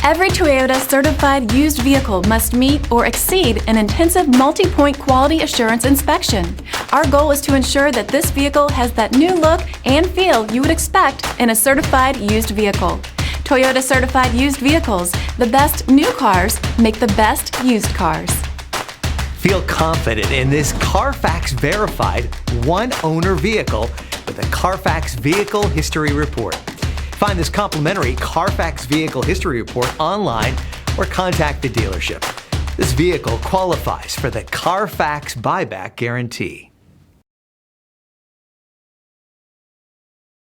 Every Toyota certified used vehicle must meet or exceed an intensive multi-point quality assurance inspection. Our goal is to ensure that this vehicle has that new look and feel you would expect in a certified used vehicle. Toyota certified used vehicles. The best new cars make the best used cars. Feel confident in this Carfax verified one-owner vehicle with a Carfax Vehicle History Report. Find this complimentary Carfax Vehicle History Report online or contact the dealership. This vehicle qualifies for the Carfax Buyback Guarantee.